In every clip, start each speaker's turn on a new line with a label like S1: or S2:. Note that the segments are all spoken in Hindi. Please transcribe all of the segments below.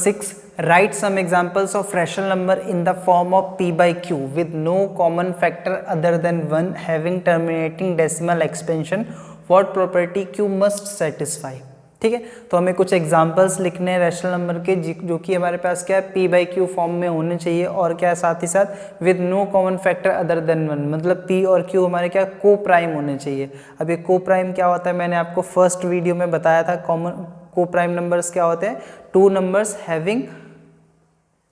S1: 6. Write some examples of rational number in the form of p by q with no common factor other than 1 having terminating decimal expansion. What property q must satisfy? ठीक है, तो हमें कुछ एग्जांपल्स लिखने हैं रैशनल नंबर के जो कि हमारे पास क्या है, p बाई क्यू फॉर्म में होने चाहिए और क्या साथ ही साथ with no common factor other than 1, मतलब p और q हमारे क्या को प्राइम होने चाहिए। अब ये को प्राइम क्या होता है, मैंने आपको फर्स्ट वीडियो में बताया था। कॉमन को प्राइम नंबर्स क्या होते हैं, two numbers having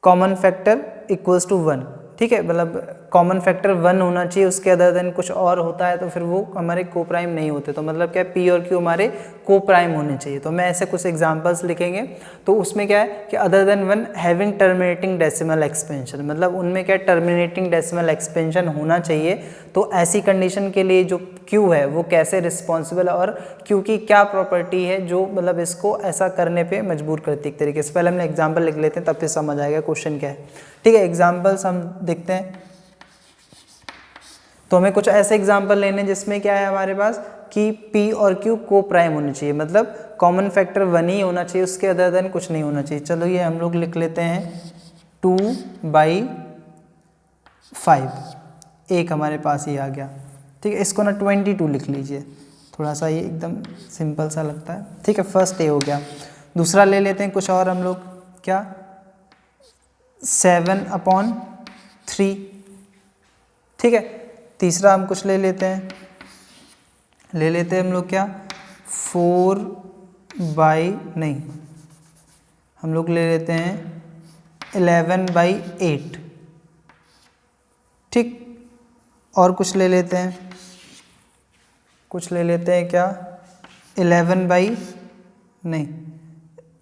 S1: common factor equals to 1, ठीक है, मतलब कॉमन फैक्टर 1 होना चाहिए, उसके अदर देन कुछ और होता है तो फिर वो हमारे को प्राइम नहीं होते। तो मतलब क्या है, पी और क्यू हमारे को प्राइम होने चाहिए। तो मैं ऐसे कुछ एग्जांपल्स लिखेंगे, तो उसमें क्या है कि other than 1 having terminating decimal expansion, मतलब उनमें क्या टर्मिनेटिंग डेसिमल एक्सपेंशन होना चाहिए। तो ऐसी कंडीशन के लिए जो क्यू है वो कैसे रिस्पॉन्सिबल है और क्यू की क्या प्रॉपर्टी है जो मतलब इसको ऐसा करने पे मजबूर करती है एक तरीके से। पहले हम एग्जाम्पल लिख लेते हैं, तब फिर समझ आएगा क्वेश्चन क्या है। ठीक है, एग्जाम्पल्स हम देखते हैं। तो हमें कुछ ऐसे एग्जाम्पल लेने जिसमें क्या है हमारे पास कि p और q को प्राइम होनी चाहिए, मतलब कॉमन फैक्टर 1 ही होना चाहिए, उसके अदर देन कुछ नहीं होना चाहिए। चलो ये हम लोग लिख लेते हैं 2/5, एक हमारे पास ये आ गया। ठीक है, इसको ना 22 लिख लीजिए, थोड़ा सा ये एकदम सिंपल सा लगता है। ठीक है, फर्स्ट ए हो गया। दूसरा ले लेते हैं कुछ और हम लोग, क्या 7/3। ठीक है, तीसरा हम कुछ ले लेते हैं हम लोग क्या 4/नहीं, हम लोग ले लेते हैं 11/8। ठीक, और कुछ ले लेते हैं क्या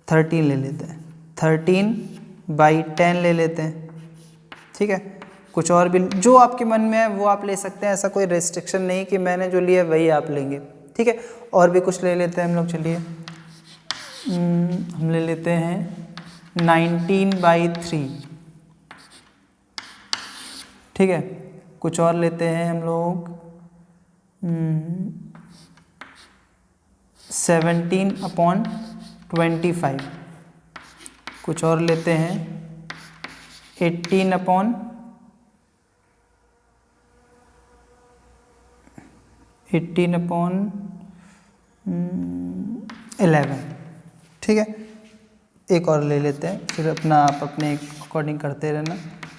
S1: 13 ले लेते हैं, 13/10 ले लेते हैं। ठीक है, कुछ और भी जो आपके मन में है वो आप ले सकते हैं, ऐसा कोई रेस्ट्रिक्शन नहीं कि मैंने जो लिया वही आप लेंगे। ठीक है, और भी कुछ ले लेते हैं हम लोग। चलिए हम ले लेते हैं 19/3। ठीक है, कुछ और लेते हैं हम लोग 17/25। कुछ और लेते हैं 18/11। ठीक है, एक और ले लेते हैं, फिर अपना आप अपने अकॉर्डिंग करते रहना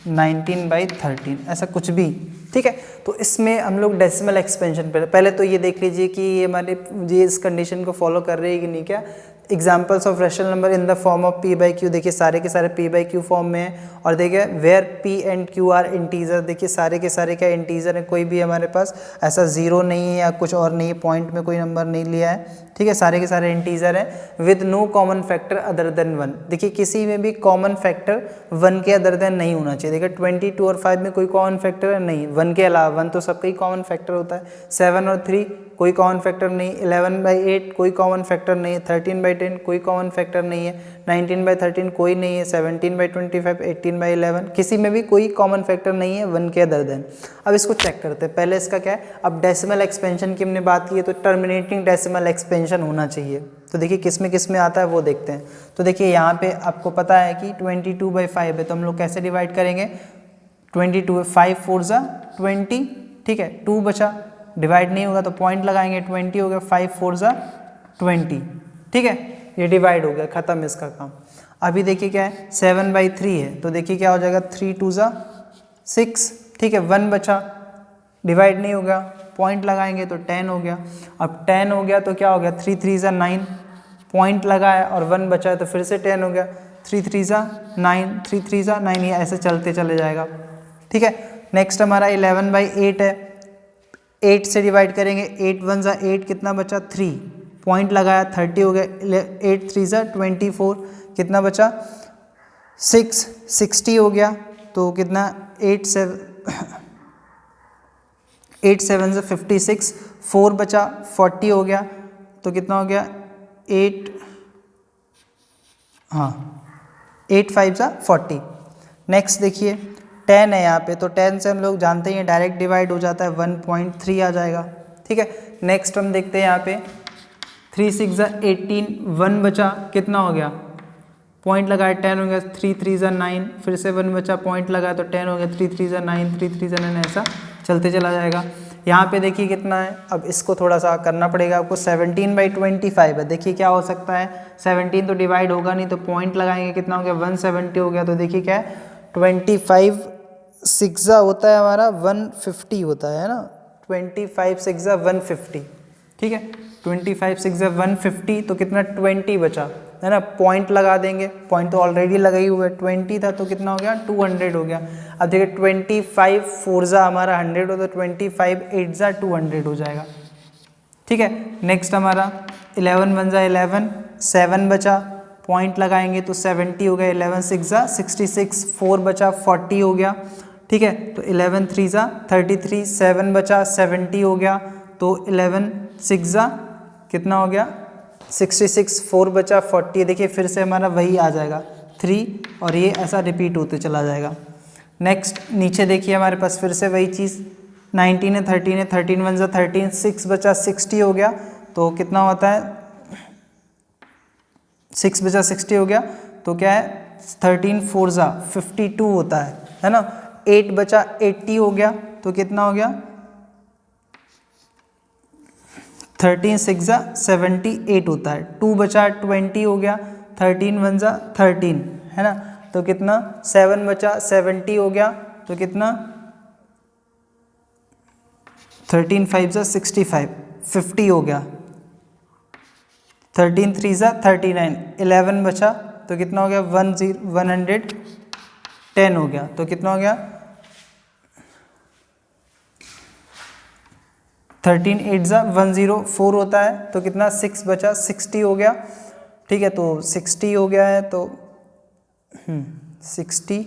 S1: 19/13, ऐसा कुछ भी। ठीक है, तो इसमें हम लोग डेसिमल एक्सपेंशन पहले तो ये देख लीजिए कि ये हमारे ये इस कंडीशन को फॉलो कर रही है कि नहीं। क्या examples of rational number in the form of p by Q, देखिए सारे के सारे p बाई क्यू फॉर्म में है। और देखिए where p and q are integer, देखिए सारे के सारे क्या इंटीजर है, कोई भी हमारे पास ऐसा जीरो नहीं है या कुछ और नहीं है, पॉइंट में कोई नंबर नहीं लिया है। ठीक है, सारे के सारे इंटीजर हैं with no common factor other than 1। देखिए किसी में भी कॉमन फैक्टर 1 के अदर देन नहीं होना चाहिए। देखिए 22 और 5 में कोई कॉमन फैक्टर है नहीं, 1 के अलावा, 1 तो सबका ही कॉमन फैक्टर होता है। 7 और 3 कोई कॉमन फैक्टर नहीं, 11/8 कोई कॉमन फैक्टर नहीं है, 13/10 कोई कॉमन फैक्टर नहीं है, 19/13 कोई नहीं है, 17/25, 18/11 किसी में भी कोई कॉमन फैक्टर नहीं है 1 के अदर देन। अब इसको चेक करते हैं। पहले इसका क्या है, अब डेसिमल एक्सपेंशन की हमने बात की है तो टर्मिनेटिंग डेसिमल एक्सपेंशन होना चाहिए। तो देखिए किस में आता है वो देखते हैं। तो देखिए यहाँ पे आपको पता है कि 22/5 है, तो हम लोग कैसे डिवाइड करेंगे, 22 5 4 20। ठीक है, 2 बचा, डिवाइड नहीं होगा तो पॉइंट लगाएंगे, 20 हो गया, 5 4 20। ठीक है, ये डिवाइड हो गया, खत्म इसका काम। अभी देखिए क्या है 7/3 है, तो देखिए क्या हो जाएगा 3 2 6। ठीक है, 1 बचा, डिवाइड नहीं होगा, पॉइंट लगाएंगे तो 10 हो गया। अब 10 हो गया तो क्या हो गया 3 3 9, पॉइंट लगाया और 1 बचा है तो फिर से 10 हो गया, 3 3 9, 3 3 9, ये ऐसे चलते चले जाएगा। ठीक है, नेक्स्ट हमारा 11/8 है, 8 से डिवाइड करेंगे, 8 1 8, कितना बचा 3, पॉइंट लगाया 30 हो गया, 8 3 24, कितना बचा 6 60 हो गया, तो कितना 8 7 56, 4 बचा 40 हो गया, तो कितना हो गया 8 5 40। नेक्स्ट देखिए 10 है यहाँ पे, तो 10 से हम लोग जानते हैं डायरेक्ट डिवाइड हो जाता है, 1.3 आ जाएगा। ठीक है, नेक्स्ट हम देखते हैं यहाँ पे 3 6 18, 1 बचा, कितना हो गया पॉइंट लगाया 10 हो गया, 3 3 ज़ा 9, फिर से 1 बचा, पॉइंट लगाया तो 10 हो गया, 3 3 ज़ा 9, 3 3 ज़ा 9, ऐसा चलते चला जाएगा। यहाँ पे देखिए कितना है, अब इसको थोड़ा सा करना पड़ेगा आपको। 17/25 है, देखिए क्या हो सकता है, 17 तो डिवाइड होगा नहीं, तो पॉइंट लगाएंगे, कितना हो गया 170 हो गया, तो देखिए क्या है 25 6 होता है हमारा 150 होता है ना, 25 6 150, ठीक है, 25 6 150, तो कितना 20 बचा है ना, पॉइंट लगा देंगे, पॉइंट तो ऑलरेडी लगा ही हुआ है, 20 था तो कितना हो गया 200 हो गया। अब देखिए 25 4 हमारा 100 हो, तो 25 8 200 हो जाएगा, ठीक है। नेक्स्ट हमारा 11 1 11, 7 बचा, पॉइंट लगाएंगे तो 70 हो गया, 11 6 66, 4 बचा 40 हो गया, ठीक है। तो 11 3 33, 7 बचा 70 हो गया, तो 11 6 कितना हो गया 66, 4 बचा 40, देखिए फिर से हमारा वही आ जाएगा 3, और ये ऐसा रिपीट होते चला जाएगा। नेक्स्ट नीचे देखिए हमारे पास फिर से वही चीज़, 19 है 13 है, 13 1 13, 6 बचा 60 हो गया, तो कितना होता है 6 बचा 60 हो गया, तो क्या है 13 4 52 होता है ना। 8 बचा 80 हो गया, तो कितना हो गया 13 6 78 होता है। 2 बचा 20 हो गया, 13 1 13 है ना, तो कितना 7 बचा 70 हो गया, तो कितना 13 5 65 50 हो गया, 13 3 39, 11 बचा तो कितना हो गया 110 हो गया, तो कितना हो गया 13 8 104 होता है, तो कितना 6 बचा 60 हो गया, ठीक है। तो 60 हो गया है, तो 60,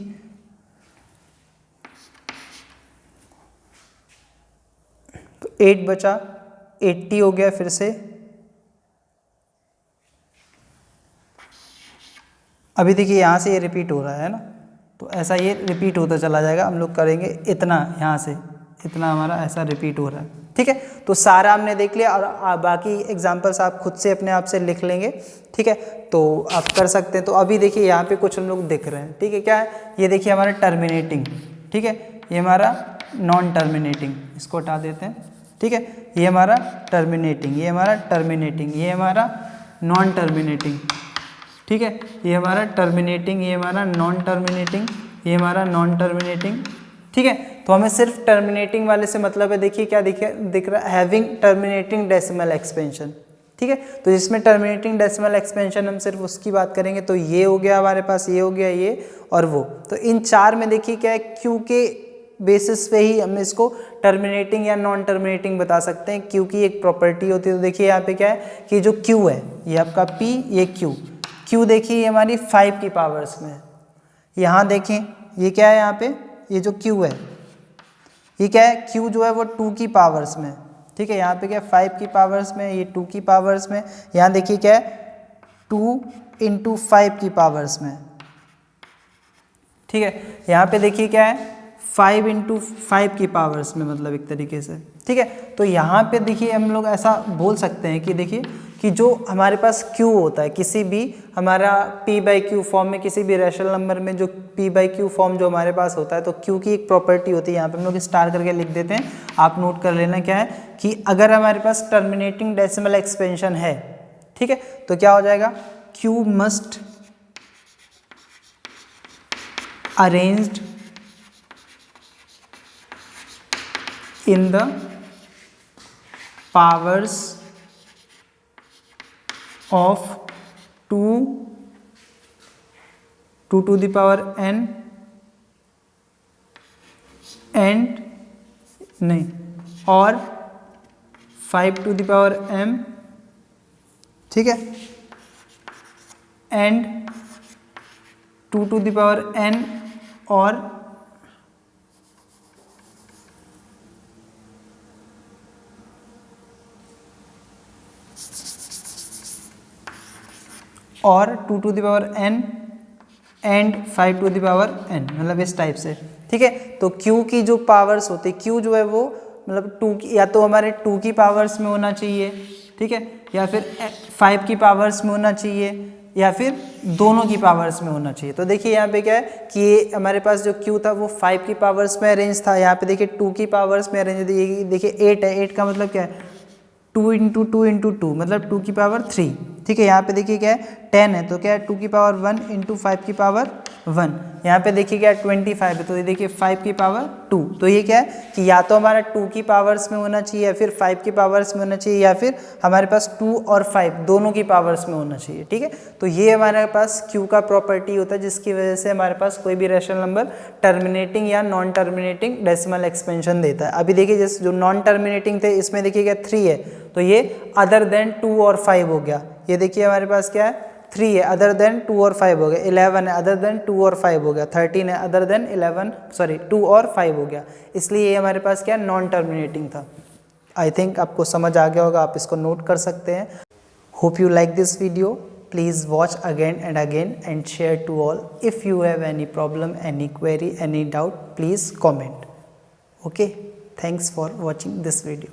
S1: तो 8 बचा 80 हो गया, फिर से अभी देखिए यहाँ से ये रिपीट हो रहा है ना, तो ऐसा ये रिपीट होता चला जाएगा। हम लोग करेंगे इतना, यहाँ से इतना हमारा ऐसा रिपीट हो रहा है, ठीक है। तो सारा हमने देख लिया, और बाकी एग्जांपल्स आप खुद से अपने आप से लिख लेंगे, ठीक है, तो आप कर सकते हैं। तो अभी देखिए यहाँ पे कुछ हम लोग दिख रहे हैं, ठीक है, क्या है ये देखिए हमारा टर्मिनेटिंग, ठीक है, ये हमारा नॉन टर्मिनेटिंग, इसको हटा देते हैं, ठीक है, ये हमारा टर्मिनेटिंग, ये हमारा टर्मिनेटिंग, ये हमारा नॉन टर्मिनेटिंग, ठीक है, ये हमारा टर्मिनेटिंग, ये हमारा नॉन टर्मिनेटिंग, ये हमारा नॉन टर्मिनेटिंग, ठीक है। तो हमें सिर्फ टर्मिनेटिंग वाले से मतलब है, देखिए क्या दिख रहा है, हैविंग टर्मिनेटिंग डेसिमल एक्सपेंशन, ठीक है। तो जिसमें टर्मिनेटिंग डेसिमल एक्सपेंशन हम सिर्फ उसकी बात करेंगे, तो ये हो गया हमारे पास, ये हो गया, ये और वो। तो इन चार में देखिए क्या है, क्यू के बेसिस पे ही हम इसको टर्मिनेटिंग या नॉन टर्मिनेटिंग बता सकते हैं, क्यू की एक प्रॉपर्टी होती है। तो देखिए यहाँ पे क्या है कि जो क्यू है ये आपका पी, ये क्यू देखिए ये हमारी 5 की पावर्स में है। यहाँ देखें ये क्या है, यहाँ पे ये जो क्यू है ये क्या है, क्यू जो है वो 2 की पावर्स में, ठीक है। यहाँ पे क्या है 5 की पावर्स में, ये 2 की पावर्स में। यहाँ देखिए क्या है 2 × 5 की पावर्स में, ठीक है। यहाँ पे देखिए क्या है 5 × 5 की पावर्स में, मतलब एक तरीके से, ठीक है। तो यहाँ पे देखिए हम लोग ऐसा बोल सकते हैं कि देखिए कि जो हमारे पास Q होता है, किसी भी हमारा P/Q फॉर्म में, किसी भी रेशनल नंबर में जो P/Q फॉर्म जो हमारे पास होता है, तो Q की एक प्रॉपर्टी होती है, यहाँ पे हम लोग स्टार करके लिख देते हैं, आप नोट कर लेना क्या है कि अगर हमारे पास टर्मिनेटिंग डेसिमल एक्सपेंशन है, ठीक है, तो क्या हो जाएगा Q must arranged in the powers of 2 to the power n and नहीं, और 5 to the power m, ठीक है, and 2 to the power n और 2 to the power n and 5 to the power n, मतलब इस टाइप से, ठीक है। तो Q की जो पावर्स होती है, Q जो है वो मतलब 2 की, या तो हमारे 2 की पावर्स में होना चाहिए, ठीक है, या फिर 5 की पावर्स में होना चाहिए, या फिर दोनों की पावर्स में होना चाहिए। तो देखिए यहाँ पे क्या है कि ये हमारे पास जो q था वो 5 की पावर्स में अरेंज था, यहाँ पे देखिए 2 की पावर्स में अरेंज, देखिए 8 है, 8 का मतलब क्या है 2 इंटू 2 इंटू 2 मतलब 2 की पावर 3, ठीक है। यहाँ पे देखिए क्या है 10 है तो क्या है 2 की पावर 1 इंटू 5 की पावर 1, यहाँ पे देखिए क्या है 25 है तो ये देखिए 5 की पावर 2। तो ये क्या है कि या तो हमारा 2 की पावर्स में होना चाहिए या फिर 5 की पावर्स में होना चाहिए या फिर हमारे पास 2 और 5 दोनों की पावर्स में होना चाहिए, ठीक है। तो ये हमारे पास Q का प्रॉपर्टी होता है जिसकी वजह से हमारे पास कोई भी रैशनल नंबर टर्मिनेटिंग या नॉन टर्मिनेटिंग डेसिमल एक्सपेंशन देता है। अभी देखिए जैसे जो नॉन टर्मिनेटिंग थे इसमें देखिए क्या 3 है तो ये अदर देन 2 और 5 हो गया, ये देखिए हमारे पास क्या है 3 है अदर देन 2 और 5 हो गया, 11 है अदर देन 2 और 5 हो गया, 13 है अदर देन 2 और 5 हो गया, इसलिए ये हमारे पास क्या नॉन टर्मिनेटिंग था। आई थिंक आपको समझ आ गया होगा, आप इसको नोट कर सकते हैं। Hope you like this video, please watch again and share to all. If you have any problem, any query, any doubt, please comment. Okay, thanks for watching this video.